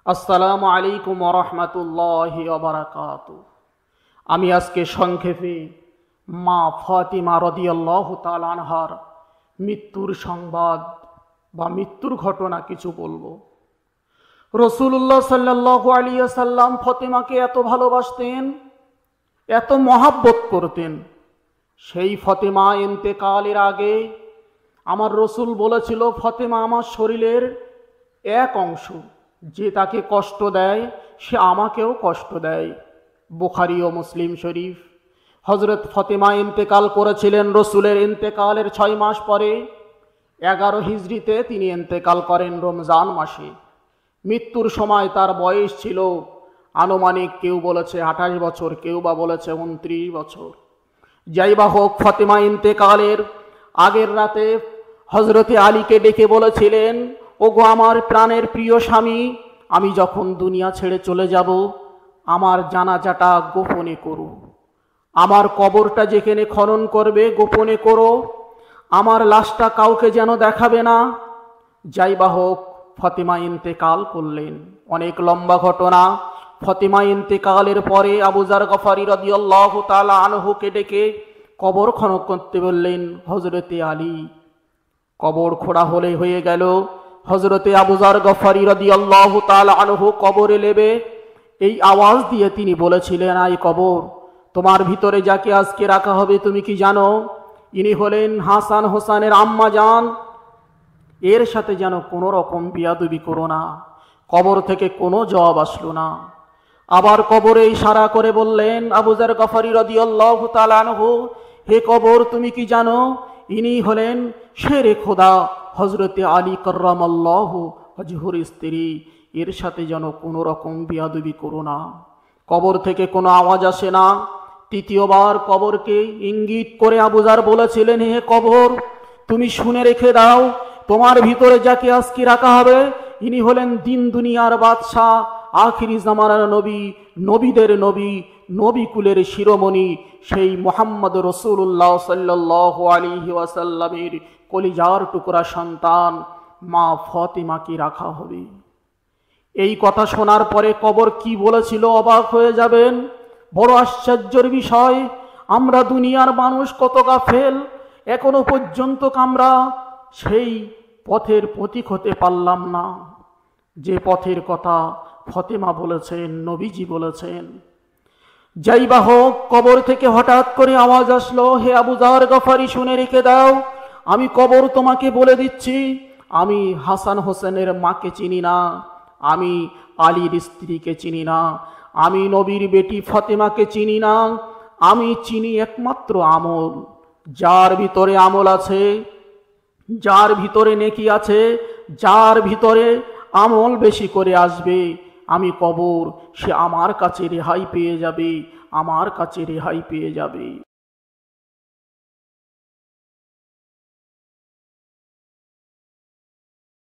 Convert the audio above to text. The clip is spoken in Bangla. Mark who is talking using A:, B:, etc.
A: আসসালামু আলাইকুম ওয়া রাহমাতুল্লাহি ওয়া বারাকাতুহু। আমি আজকে সংক্ষেপে মা ফাতিমা রাদিয়াল্লাহু তাআলা আনহার মৃত্যুর সংবাদ বা মৃত্যুর ঘটনা কিছু বলবো। রাসূলুল্লাহ সাল্লাল্লাহু আলাইহি ওয়াসাল্লাম ফাতিমাকে এত ভালোবাসতেন, এত মহাব্বত করতেন। সেই ফাতিমা ইন্তেকালের আগে আমার রসুল বলেছিল, ফাতিমা আমার শরীরের এক অংশ, যে তাকে কষ্ট দেয় সে আমাকেও কষ্ট দেয়। বুখারী ও মুসলিম শরীফ। হযরত ফাতিমা ইন্তেকাল করেছিলেন রসুলের ইন্তেকালের 6 মাস পরে। 11 হিজরিতে তিনি ইন্তেকাল করেন রমজান মাসে। মৃত্যুর সময় তার বয়স ছিল আনুমানিক, কেউ বলেছে 28 বছর, কেউ বা বলেছে 29 বছর। যাই বা হোক, ফাতিমা ইন্তেকালের আগের রাতে হযরতে আলীকে ডেকে বলেছিলেন, ওগো আমার প্রাণের প্রিয় স্বামী, আমি যখন দুনিয়া ছেড়ে চলে যাব, আমার জানাজাটা গোপনে করো, আমার কবরটা যেখানে খনন করবে গোপনে করো, আমার লাশটা কাউকে যেন দেখাবে না। যাই বা হোক, ফাতিমা ইন্তেকাল করলেন। অনেক লম্বা ঘটনা। ফাতিমা ইন্তেকালের পরে আবু যার গফারি রাদিয়াল্লাহু তাআলা আনহুকে ডেকে কবর খনন করতে বললেন হযরতে আলী। কবর খোঁড়া হয়ে গেল। হযরতে আবু যার গফারি রাদিয়াল্লাহু তাআলা আনহু কবরে নেবে এই আওয়াজ দিয়ে তিনি বলেছিলেন, আই কবর, তোমার ভিতরে যাকে আজকে রাখা হবে তুমি কি জানো? ইনি হলেন হাসান হোসেনের আম্মা জান। এর সাথে যেন কোনো রকম বিয়াদবি করো না। কবর থেকে কোনো জবাব আসলো না। আবার কবরে ইশারা করে বললেন আবু যার গফারি রাদিয়াল্লাহু তাআলা আনহু, হে কবর, তুমি কি জানো ইনি হলেন শেরে খোদা হযরতে আলী কাররামাল্লাহু ওয়াজহুর স্ত্রী। এর সাথে যেন কোনো রকম বিয়াদবি করো না। কবর থেকে কোনো আওয়াজ আসে না। তৃতীয়বার কবরকে ইঙ্গিত করে আবু যার বলেছিলেন, হে কবর, তুমি শুনে রেখে দাও, তোমার ভিতরে যাকে আজকে রাখা হবে ইনি হলেন দিন দুনিয়ার বাদশাহ, আখিরি জামানার নবী, নবীদের নবী, নবী কুলের শিরোমণি, সেই মুহাম্মদ রাসূলুল্লাহ সাল্লাল্লাহু আলাইহি ওয়াসাল্লামের কলিজার টুকরা সন্তান মা ফাতিমাকে রাখা হবে। এই কথা শোনার পরে কবর কি বলেছিল অবাক হয়ে যাবেন। বড় আশ্চর্যের বিষয়, আমরা দুনিয়ার মানুষ কত গাফেল, এখনো পর্যন্ত আমরা সেই পথের পথিক হতে পারলাম না, যে পথের কথা ফাতিমা বলেছেন, নবীজি বলেছেন। যাই বা হোক, কবর থেকে হঠাৎ করে আওয়াজ আসলো, হে আবু যার গফারি, শুনে রেখে দাও, আমি কবর তোমাকে বলে দিচ্ছি, আমি হাসান হোসেনের মাকে চিনি না, আমি আলীর স্ত্রীকে চিনি না, আমি নবীর বেটি ফাতিমাকে চিনি না, আমি চিনি একমাত্র আমল। যার ভিতরে আমল আছে, যার ভিতরে নেকি আছে, যার ভিতরে আমল বেশি করে আসবে, আমি কবর, সে আমার কাছে রেহাই পেয়ে যাবে, আমার কাছে রেহাই পেয়ে যাবে।